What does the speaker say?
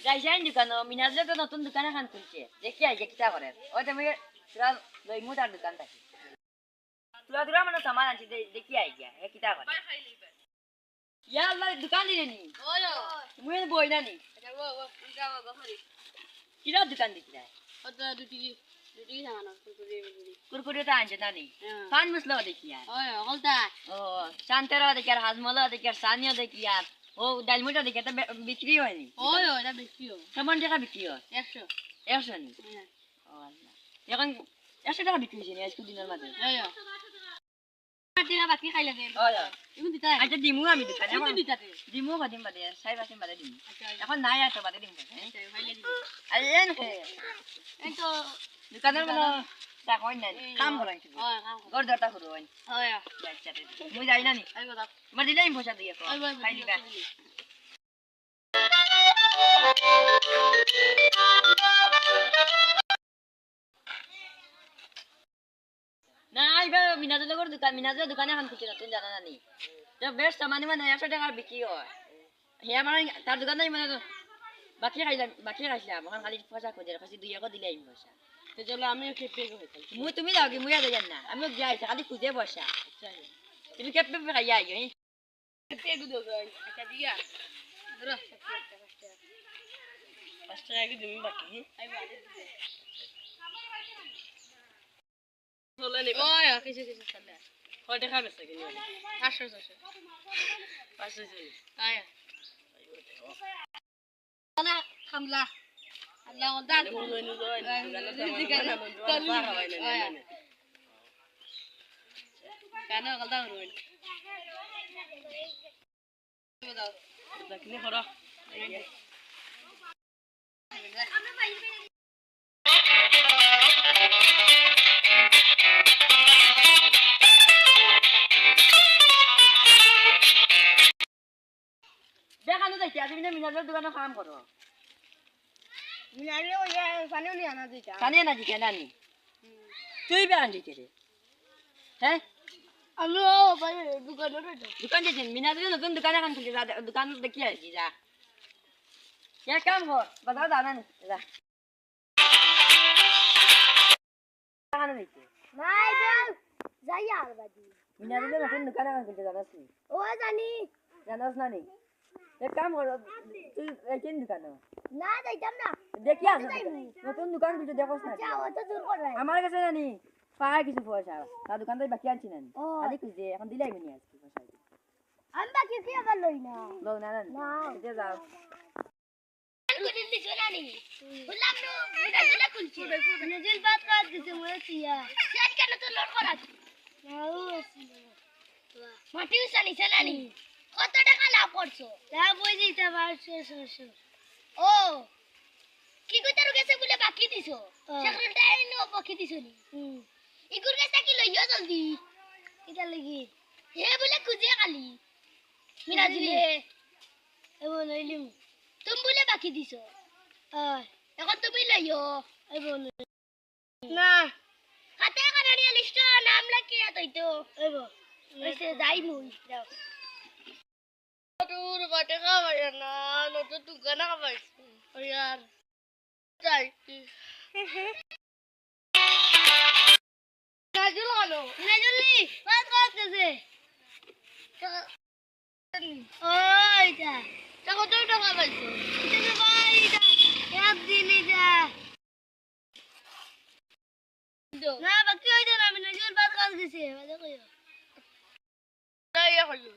রাইসাইন দোকান মিনাজলে তো নতুন দোকান এখন খুলছে দেখি আইছে কিতা করে ওই তুমি তোরা লইমু তার দোকান থাকি তোরা মানে সামান আছে দেখি আইছে এ কিতা করে ইয়া আল্লাহ দোকান দিলে নি ওয় মুই বই না নি কিরা দোকান দিছিলা ওটা দুটি সামান কুরকুরে তো আনছে না নি পান মশলা দেখি আর ওয় হলতা ও শান্তরা দেখি আর হাজমলা দেখি আর সানিয়া দেখি আর ও ডালমুটা দেখি এটা বিক্রি হয়নি ওয় এটা বিক্রি হয় কেমন টাকা বিক্রি হয় 100 নি ও আল্লাহ এখন 100 টাকা বিক্রি হইছে আজকে দিনের মধ্যে টাকা বাকি খাইলা দেন ওয় তুমি দিতা আচ্ছা দিমু আমি দোকানে এখন দিতাতে দিমু কদিন বাদে 6 মাস বাদে দিমু এখন নাই আর তো বাদে দিমু আচ্ছা খাইলা দিমু আইলেন হে এই তো দোকানের মানে তা কই না কাম করাই কি ওয় কাম গর দরটা করো ওয় ওয় আচ্ছা মুই যাই না নি আইবো দাও মার দিলাই পয়সা দিয়ে কো খাই দিবা না আইবা মিনাজের দোকান মিনাজের দোকানে এখন কিছু না তুমি জানা না নি তো বেশ সামান্য মানে 100 টাকা বিক্রি হয় হে আমার তার দোকানে মানে বাকি খাইলাম এখন খালি পয়সা খুঁজে রাখছি 2 টাকা দিলে আইবো পয়সা তো চলো আমি কেপে হইতাম মুই তুমি যাও কি মুই যাই না আমি যাই খালি খুঁজে বসা তুমি কেপে খাইয়া আইও কেপে গুদো যাই আচ্ছা দিয়া ধরো 5 টাকা কি তুমি বাকি আইবা চলে নি ওই কিছু চলে কয় টাকা বেচা কিনি 800 500 চলে আয়া না খামলা আল্লাহ দান নুজুন কেন গলদা হরুন দাও দেখনি করো দেখানো যাইতে তুমি না মিনাজের দোকানে কাম করো মিনাজে ওই পানিও নি আনা দিতা পানি না দিতে নানি তুই বে আনতে রে হ্যাঁ আমি ও ভাই দোকানে রইতো দোকান যেদিন মিনাজের নতুন দোকানে কাম খুলছে দোকান দেখি আইছি যা क्या काम हो बताओ दाना नहीं जा खाना नहीं नहीं जाओ जाइए यार बाजी मिनारे में नতুন দোকান আছে খুলতে জানাস নি ও জানি জানাস না নি এক কাম করো তুই এখানে দোকান না যাইতাম না দেখি আসো নতুন দোকান খুলতে দেখোস না আচ্ছা ও তো দূর করে আমার কাছে জানি পায় কিছু পয়সা তার দোকানটাই বাকি আনছি না খালি খুঁজে এখন দিলাই মনি আজকে পয়সা আমি বাকি কি আবার লই না না এটা যাও বললাম না মিনাজেলা খুলছে মিনাজেল বাত কাজ দিতে মনে ছিয়া সেট কেন তো লোড করা মাটি উসানি সেনানি কত টাকা লাভ করছো লাভ হই দিতে 1200 ও কি কইতারু গেছে বলে বাকি দিছো সেখানটাই নো বাকি দিছো নি ইগুর গেছে কি লইও জলদি কিটা লাগি হে বলে খুঁজে খালি মিনাজেলে এমন লইলিম তুমি বলে বাকি দিছো এখন তুমি লইও আইবো না হাতে কানাড়িয়া লিস্ট নাম লাগিয়া তইতো আইবো এসে যাই মুই যাও দূর বাটে খাওয়াই না নতুন দোকান খাওয়াই ও यार যাই নাজুল হলো নাজুলি বাত করতেছে ওই যা টাকা তো টাকা পাইছো তুমি ভাই যা এক দিনই যা না বাকি হইছে না আমি নজর বাদ কাজ দিছি বাজে কইও তাই হইলো